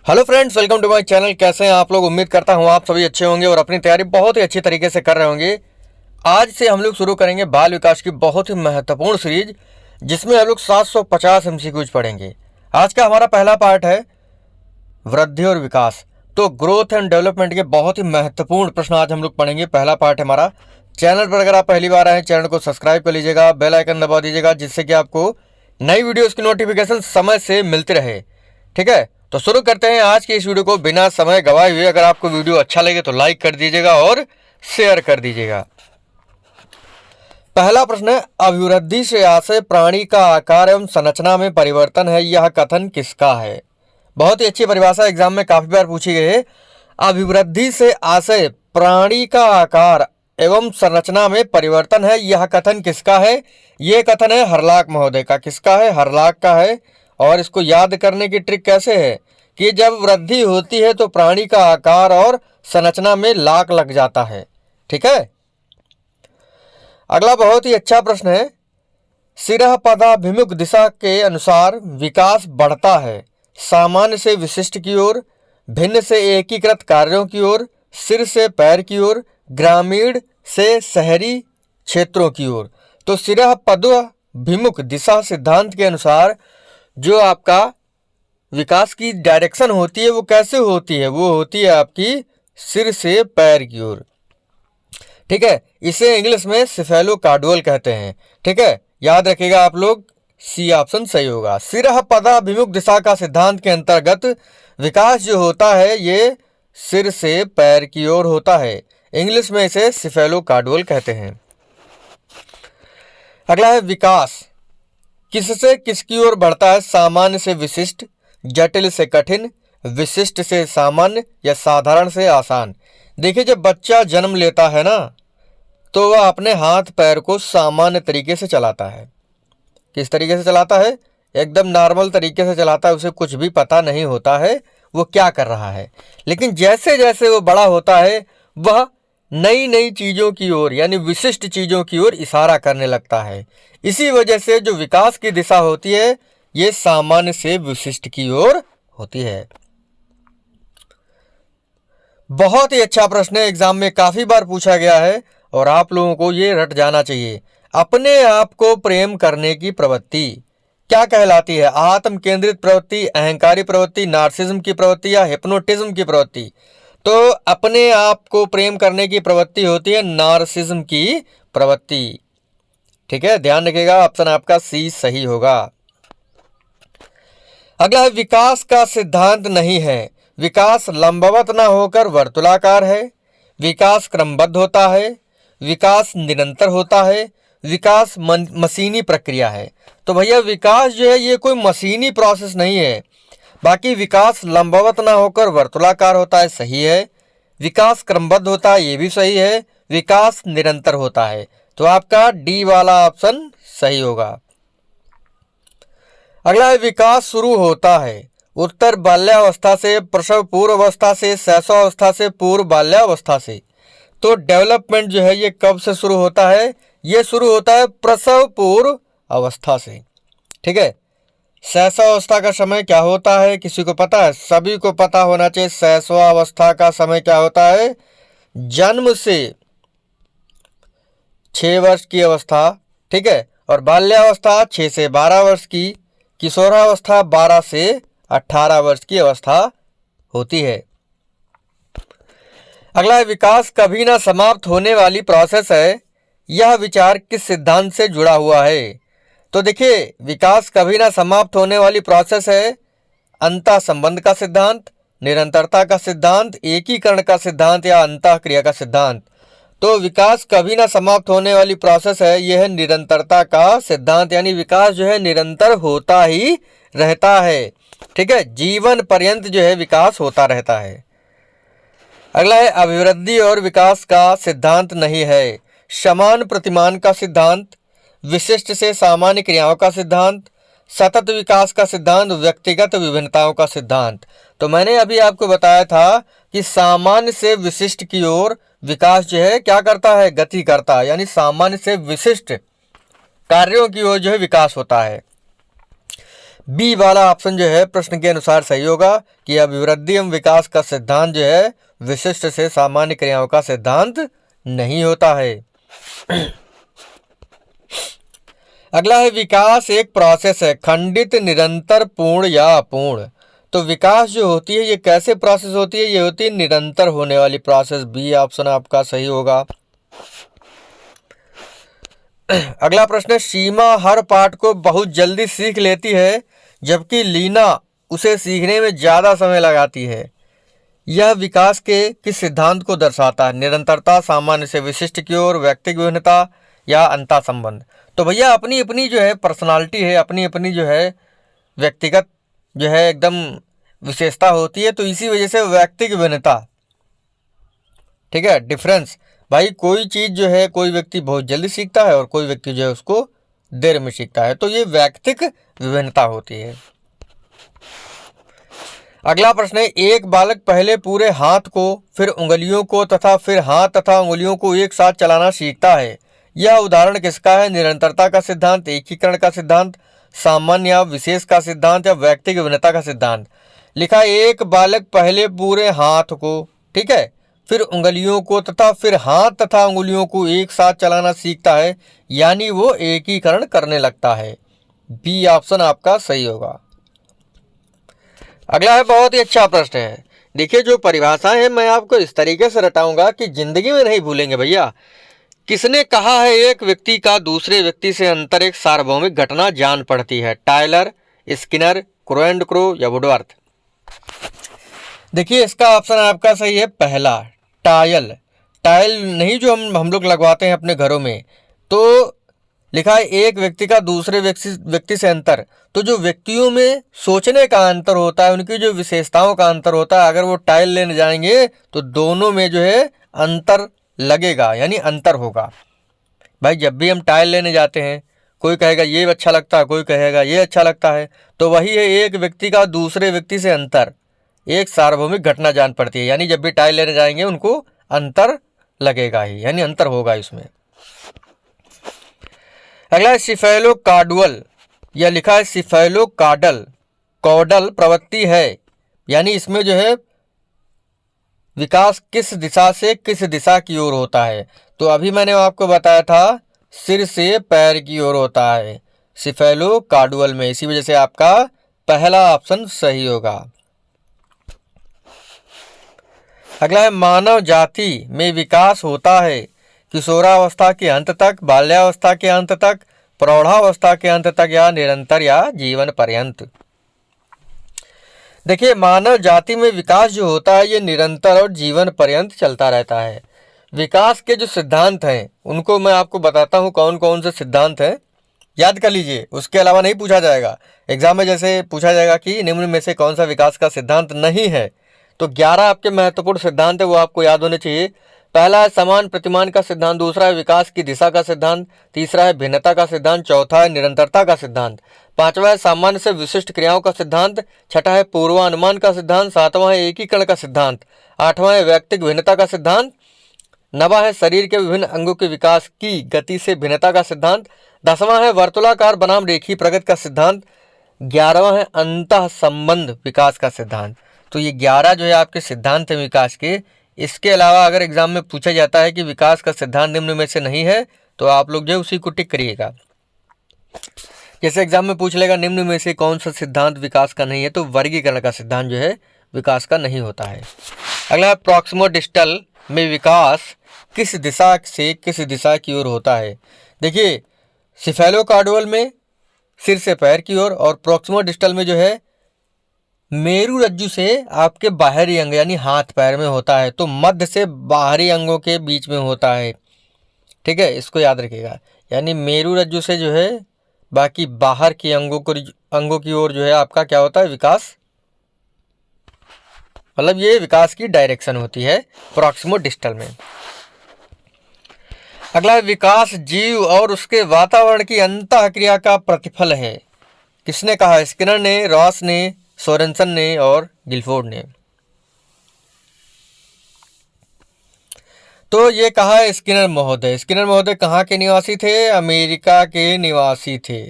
Hello friends, welcome to my channel. कैसे हैं आप लोग? उम्मीद करता हूं आप सभी अच्छे होंगे और अपनी तैयारी बहुत ही अच्छी तरीके से कर रहे होंगे। आज से हम लोग शुरू करेंगे बाल विकास की बहुत ही महत्वपूर्ण सीरीज, जिसमें हम लोग 750 एमसीक्यूज पढ़ेंगे। आज का हमारा पहला पार्ट है वृद्धि और विकास। तो ग्रोथ एंड डेवलपमेंट के बहुत ही महत्वपूर्ण प्रश्न आज हम लोग पढ़ेंगे। पहला पार्ट है हमारा। चैनल पर अगर आप पहली बार आए हैं, चैनल को सब्सक्राइब कर लीजिएगा, बेल आइकन दबा दीजिएगा, जिससे कि आपको नई वीडियोस की नोटिफिकेशन समय से मिलती रहे। ठीक है, तो शुरू करते हैं आज की इस वीडियो को बिना समय गवाए हुए। अगर आपको वीडियो अच्छा लगे तो लाइक कर दीजिएगा और शेयर कर दीजिएगा। पहला प्रश्न है, अभिवृद्धि से आशय प्राणी का आकार एवं संरचना में परिवर्तन है, यह कथन किसका है? बहुत ही अच्छी परिभाषा, एग्जाम में काफी बार पूछी गई है। अभिवृद्धि से आशय प्राणी का आकार एवं संरचना में परिवर्तन है, यह कथन किसका है? यह कथन है हरलाक महोदय का। किसका है? हरलाक का है। और इसको याद करने की ट्रिक कैसे है कि जब वृद्धि होती है तो प्राणी का आकार और संरचना में लाक लग जाता है। ठीक है। अगला बहुत ही अच्छा प्रश्न है, सिरह पदाभिमुख दिशा के अनुसार विकास बढ़ता है, सामान्य से विशिष्ट की ओर, भिन्न से एकीकृत कार्यों की ओर, सिर से पैर की ओर, ग्रामीण से शहरी क्षेत्रों की ओर। तो सिरह पदाभिमुख दिशा सिद्धांत के अनुसार जो आपका विकास की डायरेक्शन होती है वो कैसे होती है? वो होती है आपकी सिर से पैर की ओर। ठीक है, इसे इंग्लिश में सिफेलोकार्डुअल कहते हैं। ठीक है, याद रखिएगा आप लोग, सी ऑप्शन सही होगा। सिरह पदाभिमुख दिशा का सिद्धांत के अंतर्गत विकास जो होता है ये सिर से पैर की ओर होता है। इंग्लिश में इसे सिफेलोकार्डुअल कहते हैं। अगला है, विकास किससे किसकी ओर बढ़ता है? सामान्य से विशिष्ट, जटिल से कठिन, विशिष्ट से सामान्य या साधारण से आसान। देखिए, जब बच्चा जन्म लेता है ना तो वह अपने हाथ पैर को सामान्य तरीके से चलाता है। किस तरीके से चलाता है? एकदम नॉर्मल तरीके से चलाता है। उसे कुछ भी पता नहीं होता है वो क्या कर रहा है। लेकिन जैसे जैसे वो बड़ा होता है वह नई नई चीज़ों की ओर यानी विशिष्ट चीज़ों की ओर इशारा करने लगता है। इसी वजह से जो विकास की दिशा होती है ये सामान्य से विशिष्ट की ओर होती है। बहुत ही अच्छा प्रश्न है, एग्जाम में काफी बार पूछा गया है और आप लोगों को ये रट जाना चाहिए। अपने आप को प्रेम करने की प्रवृत्ति क्या कहलाती है? आत्म केंद्रित प्रवृत्ति, अहंकारी प्रवृत्ति, नार्सिज्म की प्रवृत्ति या हिप्नोटिज्म की प्रवृत्ति? तो अपने आप को प्रेम करने की प्रवृत्ति होती है नार्सिज्म की प्रवृत्ति। ठीक है, ध्यान रखिएगा, ऑप्शन आपका सी सही होगा। अगला है, विकास का सिद्धांत नहीं है, विकास लंबवत ना होकर वर्तुलाकार है, विकास क्रमबद्ध होता है, विकास निरंतर होता है, विकास मशीनी प्रक्रिया है। तो भैया विकास जो है ये कोई मशीनी प्रोसेस नहीं है। बाकी विकास लंबवत ना होकर वर्तुलाकार होता है, सही है। विकास क्रमबद्ध होता है, ये भी सही है। विकास निरंतर होता है, तो आपका डी वाला ऑप्शन सही होगा। अगला है, विकास शुरू होता है उत्तर बाल्यावस्था से, प्रसव पूर्व अवस्था से, शैशवावस्था से, पूर्व बाल्यावस्था से। तो डेवलपमेंट जो है ये कब से शुरू होता है? ये शुरू होता है प्रसव पूर्व अवस्था से। ठीक है, शैशवावस्था का समय क्या होता है? किसी को पता है? सभी को पता होना चाहिए। शैशवावस्था का समय क्या होता है? जन्म से 6 वर्ष की अवस्था। ठीक है, और बाल्यावस्था 6 से 12 वर्ष की, किशोरावस्था 12 से 18 वर्ष की अवस्था होती है। अगला है, विकास कभी ना समाप्त होने वाली प्रोसेस है, यह विचार किस सिद्धांत से जुड़ा हुआ है? तो देखिए, विकास कभी ना समाप्त होने वाली प्रोसेस है अंतः संबंध का सिद्धांत, निरंतरता का सिद्धांत, एकीकरण का सिद्धांत या अंतः क्रिया का सिद्धांत। तो विकास कभी ना समाप्त होने वाली प्रोसेस है, यह है निरंतरता का सिद्धांत, यानी विकास जो है निरंतर होता ही रहता है। ठीक है, जीवन पर्यंत जो है विकास होता रहता है। अगला है, अभिवृद्धि और विकास का सिद्धांत नहीं है, समान प्रतिमान का सिद्धांत, विशिष्ट से सामान्य क्रियाओं का सिद्धांत, सतत विकास का सिद्धांत, व्यक्तिगत विभिन्नताओं का सिद्धांत। तो मैंने अभी आपको बताया था कि सामान्य से विशिष्ट की ओर विकास जो है क्या करता है? गति करता है, यानी सामान्य से विशिष्ट कार्यों की ओर जो है विकास होता है। बी वाला ऑप्शन जो है प्रश्न के अनुसार सही होगा कि अभिवृद्धि एवं विकास का सिद्धांत जो है विशिष्ट से सामान्य क्रियाओं का सिद्धांत नहीं होता है। अगला है विकास एक प्रोसेस है, खंडित, निरंतर, पूर्ण या अपूर्ण। तो विकास जो होती है ये कैसे प्रोसेस होती है? ये होती है निरंतर होने वाली प्रोसेस। बी ऑप्शन आपका सही होगा। अगला प्रश्न है, सीमा हर पाठ को बहुत जल्दी सीख लेती है जबकि लीना उसे सीखने में ज्यादा समय लगाती है। यह विकास के किस सिद्धांत को दर्शाता है? निरंतरता, सामान्य से विशिष्ट की ओर, व्यक्तिगत विभिन्नता या अंतर संबंध। तो भैया अपनी अपनी जो है पर्सनालिटी है, अपनी अपनी जो है व्यक्तिगत जो है एकदम विशेषता होती है, तो इसी वजह से व्यक्तिगत विभिन्नता, ठीक है, डिफरेंस। भाई कोई चीज जो है कोई व्यक्ति बहुत जल्दी सीखता है और कोई व्यक्ति जो है उसको देर में सीखता है, तो ये व्यक्तिगत विभिन्नता होती है। अगला प्रश्न है, एक बालक पहले पूरे हाथ को, फिर उंगलियों को तथा फिर हाथ तथा उंगलियों को एक साथ चलाना सीखता है। यह उदाहरण किसका है? निरंतरता का सिद्धांत, एकीकरण का सिद्धांत, सामान्य या विशेष का सिद्धांत या व्यक्तिगत विभिन्नता का सिद्धांत। लिखा एक बालक पहले पूरे हाथ को, ठीक है, फिर उंगलियों को तथा फिर हाथ तथा उंगलियों को एक साथ चलाना सीखता है, यानी वो एकीकरण करने लगता है। बी ऑप्शन आपका सही होगा। अगला है बहुत ही अच्छा प्रश्न है। देखिए जो परिभाषाएं हैं मैं आपको इस तरीके से रटाऊंगा कि जिंदगी में नहीं भूलेंगे भैया। किसने कहा है एक व्यक्ति का दूसरे व्यक्ति से अंतर एक सार्वभौमिक घटना जान पड़ती है? टायलर, स्किनर, क्रोएंड क्रो या वुडवर्थ। देखिए इसका ऑप्शन आपका सही है पहला, टायल। टाइल नहीं जो हम लोग लगवाते हैं अपने घरों में। तो लिखा है एक व्यक्ति का दूसरे व्यक्ति से अंतर, तो जो व्यक्तियों में सोचने का अंतर होता है, उनकी जो विशेषताओं का अंतर होता है, अगर वो टाइल लेने जाएंगे तो दोनों में जो है अंतर लगेगा, यानी अंतर होगा। भाई जब भी हम टाइल लेने जाते हैं, कोई कहेगा ये अच्छा लगता है, कोई कहेगा ये अच्छा लगता है, तो वही है एक व्यक्ति का दूसरे व्यक्ति से अंतर एक सार्वभौमिक घटना जान पड़ती है, यानी जब भी टाइल लेने जाएंगे उनको अंतर लगेगा ही, यानी अंतर होगा इसमें। अगला है सिफेलो कार्डुअल, यह लिखा है सिफेलो कार्डल, कौडल प्रवृत्ति है, यानी इसमें जो है विकास किस दिशा से किस दिशा की ओर होता है? तो अभी मैंने आपको बताया था सिर से पैर की ओर होता है सिफेलो कार्डुअल में, इसी वजह से आपका पहला ऑप्शन सही होगा। अगला है मानव जाति में विकास होता है किशोरावस्था के अंत तक, बाल्यावस्था के अंत तक, प्रौढ़ावस्था के अंत तक या निरंतर या जीवन पर्यंत। देखिए मानव जाति में विकास जो होता है ये निरंतर और जीवन पर्यंत चलता रहता है। विकास के जो सिद्धांत हैं उनको मैं आपको बताता हूँ कौन कौन से सिद्धांत हैं, याद कर लीजिए, उसके अलावा नहीं पूछा जाएगा एग्जाम में। जैसे पूछा जाएगा कि निम्न में से कौन सा विकास का सिद्धांत नहीं है, तो 11 आपके महत्वपूर्ण सिद्धांत है वो आपको याद होने चाहिए। पहला है समान प्रतिमान का सिद्धांत, दूसरा है विकास की दिशा का सिद्धांत, तीसरा है भिन्नता का सिद्धांत, चौथा है निरंतरता का सिद्धांत, पांचवा है सामान्य से विशिष्ट क्रियाओं का सिद्धांत, छठा है पूर्वानुमान का सिद्धांत, सातवां है एकीकरण का सिद्धांत, आठवां है व्यक्तिगत भिन्नता का सिद्धांत, नवा है शरीर के विभिन्न अंगों के विकास की गति से भिन्नता का सिद्धांत, दसवां है वर्तुलाकार बनाम रेखीय प्रगति का सिद्धांत, 11वां है अंतः संबंध विकास का सिद्धांत। तो ये 11 जो है आपके सिद्धांत हैं विकास के। इसके अलावा अगर एग्जाम में पूछा जाता है कि विकास का सिद्धांत निम्न में से नहीं है, तो आप लोग जो है उसी को टिक करिएगा। जैसे एग्जाम में पूछ लेगा निम्न में से कौन सा सिद्धांत विकास का नहीं है, तो वर्गीकरण का सिद्धांत जो है विकास का नहीं होता है। अगला है प्रॉक्सिमोडिस्टल में विकास किस दिशा से किस दिशा की ओर होता है? देखिए सिफेलोकार्डुअल में सिर से पैर की ओर, और प्रॉक्सिमोडिस्टल में जो है मेरु रज्जु से आपके बाहरी अंग यानी हाथ पैर में होता है, तो मध्य से बाहरी अंगों के बीच में होता है। ठीक है, इसको याद रखिएगा, यानी मेरु रज्जु से जो है बाकी बाहर के अंगों की ओर जो है आपका क्या होता है विकास, मतलब ये विकास की डायरेक्शन होती है प्रॉक्सिमोडिस्टल में। अगला विकास जीव और उसके वातावरण की अंतःक्रिया का प्रतिफल है। किसने कहा? स्किनर ने, रॉस ने, सोरेनसन ने और गिलफोर्ड ने। तो ये कहा है स्किनर महोदय। स्किनर महोदय कहाँ के निवासी थे? अमेरिका के निवासी थे।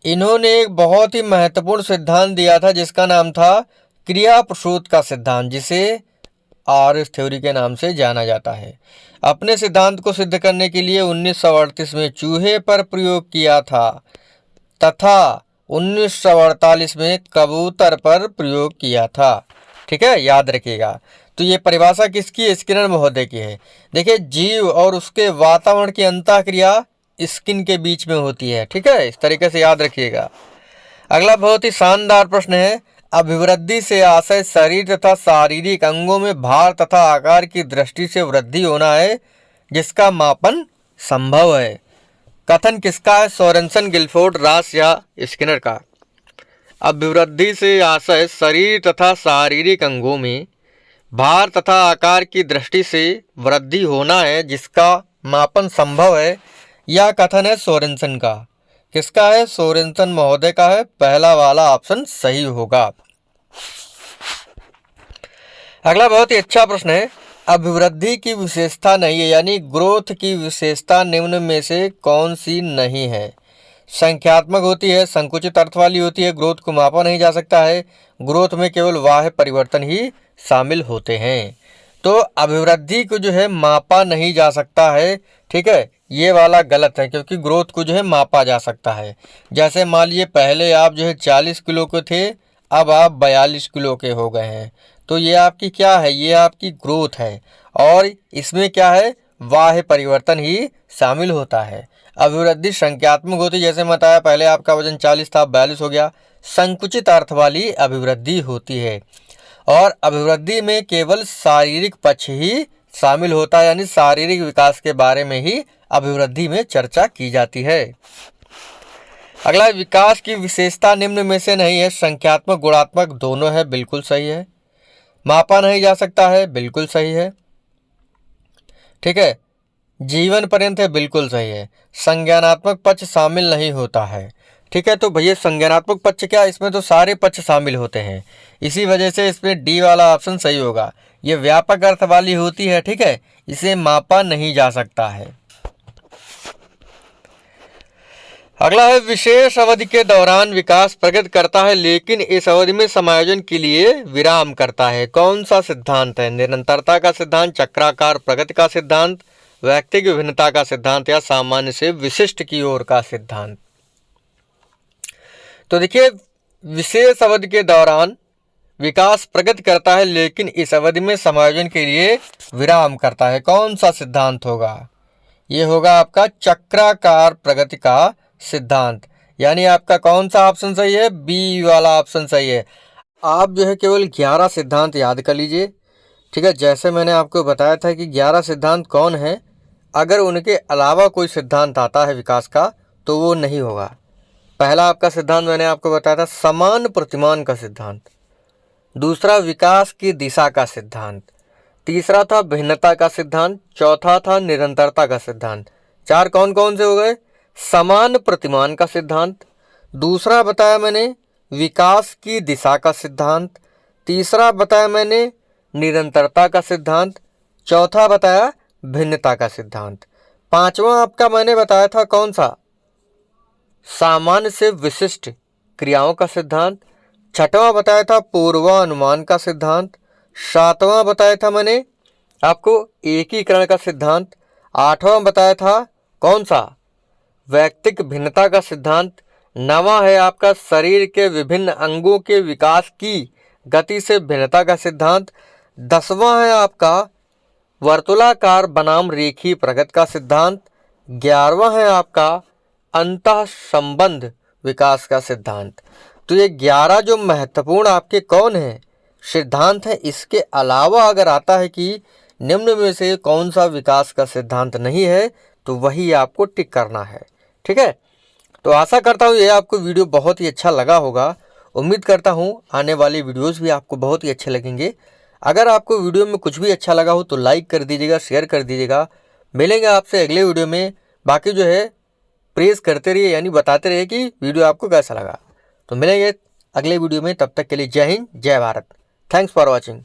इन्होंने एक बहुत ही महत्वपूर्ण सिद्धांत दिया था जिसका नाम था क्रिया प्रसूत का सिद्धांत, जिसे आर्यस थ्योरी के नाम से जाना जाता है। अपने सिद्धांत को सिद्ध करने के लिए 1938 में चूहे पर प्रयोग किया था तथा 1948 में कबूतर पर प्रयोग किया था। ठीक है, याद रखिएगा। तो ये परिभाषा किसकी है? स्किनर महोदय की है। देखिए, जीव और उसके वातावरण की अंतःक्रिया स्किन के बीच में होती है। ठीक है, इस तरीके से याद रखिएगा। अगला बहुत ही शानदार प्रश्न है। अभिवृद्धि से आशय शरीर तथा शारीरिक अंगों में भार तथा आकार की दृष्टि से वृद्धि होना है जिसका मापन संभव है। कथन किसका है? सोरेनसन, गिलफोर्ड, रास या स्किनर का। अभिवृद्धि से आशय शरीर तथा शारीरिक अंगों में भार तथा आकार की दृष्टि से वृद्धि होना है जिसका मापन संभव है। यह कथन है सोरेनसन का। किसका है? सोरेनसन महोदय का है। पहला वाला ऑप्शन सही होगा। अगला बहुत ही अच्छा प्रश्न है। अभिवृद्धि की विशेषता नहीं है, यानी ग्रोथ की विशेषता निम्न में से कौन सी नहीं है? संख्यात्मक होती है, संकुचित अर्थ वाली होती है, ग्रोथ को मापा नहीं जा सकता है, ग्रोथ में केवल बाह्य परिवर्तन ही शामिल होते हैं। तो अभिवृद्धि को जो है मापा नहीं जा सकता है। ठीक है, ये वाला गलत है, क्योंकि ग्रोथ को जो है मापा जा सकता है। जैसे मान लीजिए पहले आप जो है 40 किलो के थे, अब आप 42 किलो के हो गए हैं, तो ये आपकी क्या है? ये आपकी ग्रोथ है। और इसमें क्या है? बाह्य परिवर्तन ही शामिल होता है। अभिवृद्धि संख्यात्मक होती है, जैसे बताया पहले आपका वजन 40 था, 42 हो गया। संकुचित अर्थ वाली अभिवृद्धि होती है। और अभिवृद्धि में केवल शारीरिक पक्ष ही शामिल होता है, यानी शारीरिक विकास के बारे में ही अभिवृद्धि में चर्चा की जाती है। अगला, विकास की विशेषता निम्न में से नहीं है। संख्यात्मक गुणात्मक दोनों है, बिल्कुल सही है। मापा नहीं जा सकता है, बिल्कुल सही है। ठीक है, जीवन पर्यंत है, बिल्कुल सही है। संज्ञानात्मक पक्ष शामिल नहीं होता है। ठीक है, तो भैया संज्ञानात्मक पक्ष क्या? इसमें तो सारे पक्ष शामिल होते हैं, इसी वजह से इसमें डी वाला ऑप्शन सही होगा। ये व्यापक अर्थ वाली होती है। ठीक है, इसे मापा नहीं जा सकता है। अगला है, विशेष अवधि के दौरान विकास प्रगति करता है लेकिन इस अवधि में समायोजन के लिए विराम करता है। कौन सा सिद्धांत है? निरंतरता का सिद्धांत, चक्राकार प्रगति का सिद्धांत, व्यक्तिगत विभिन्नता का सिद्धांत या सामान्य से विशिष्ट की ओर का सिद्धांत? तो देखिए, विशेष अवधि के दौरान विकास प्रगति करता है लेकिन इस अवधि में समायोजन के लिए विराम करता है। कौन सा सिद्धांत होगा? ये होगा आपका चक्राकार प्रगति का सिद्धांत। यानी आपका कौन सा ऑप्शन सही है? बी वाला ऑप्शन सही है। आप जो है केवल 11 सिद्धांत याद कर लीजिए। ठीक है, जैसे मैंने आपको बताया था कि 11 सिद्धांत कौन है, अगर उनके अलावा कोई सिद्धांत आता है विकास का तो वो नहीं होगा। पहला आपका सिद्धांत मैंने आपको बताया था समान प्रतिमान का सिद्धांत, दूसरा विकास की दिशा का सिद्धांत, तीसरा था भिन्नता का सिद्धांत, चौथा था निरंतरता का सिद्धांत। चार कौन कौन से हो गए? समान प्रतिमान का सिद्धांत, दूसरा बताया मैंने विकास की दिशा का सिद्धांत, तीसरा बताया मैंने निरंतरता का सिद्धांत, चौथा बताया भिन्नता का सिद्धांत, पांचवा आपका मैंने बताया था कौन सा? सामान्य से विशिष्ट क्रियाओं का सिद्धांत, छठवां बताया था पूर्वानुमान का सिद्धांत, सातवां बताया था मैंने आपको एकीकरण का सिद्धांत, आठवां बताया था कौन सा? व्यक्तिक भिन्नता का सिद्धांत, नवां है आपका शरीर के विभिन्न अंगों के विकास की गति से भिन्नता का सिद्धांत, दसवां है आपका वर्तुलाकार बनाम रेखीय प्रगति का सिद्धांत, 11वां है आपका अंतः संबंध विकास का सिद्धांत। तो ये 11 जो महत्वपूर्ण आपके कौन है सिद्धांत है। इसके अलावा अगर आता है कि निम्न में से कौन सा विकास का सिद्धांत नहीं है तो वही आपको टिक करना है। ठीक है, तो आशा करता हूँ ये आपको वीडियो बहुत ही अच्छा लगा होगा। उम्मीद करता हूँ आने वाली वीडियोस भी आपको बहुत ही अच्छे लगेंगे। अगर आपको वीडियो में कुछ भी अच्छा लगा हो तो लाइक कर दीजिएगा, शेयर कर दीजिएगा। मिलेंगे आपसे अगले वीडियो में। बाकी जो है प्रेस करते रहिए, यानी बताते रहिए कि वीडियो आपको कैसा लगा। तो मिलेंगे अगले वीडियो में, तब तक के लिए जय हिंद, जय भारत। Thanks for watching.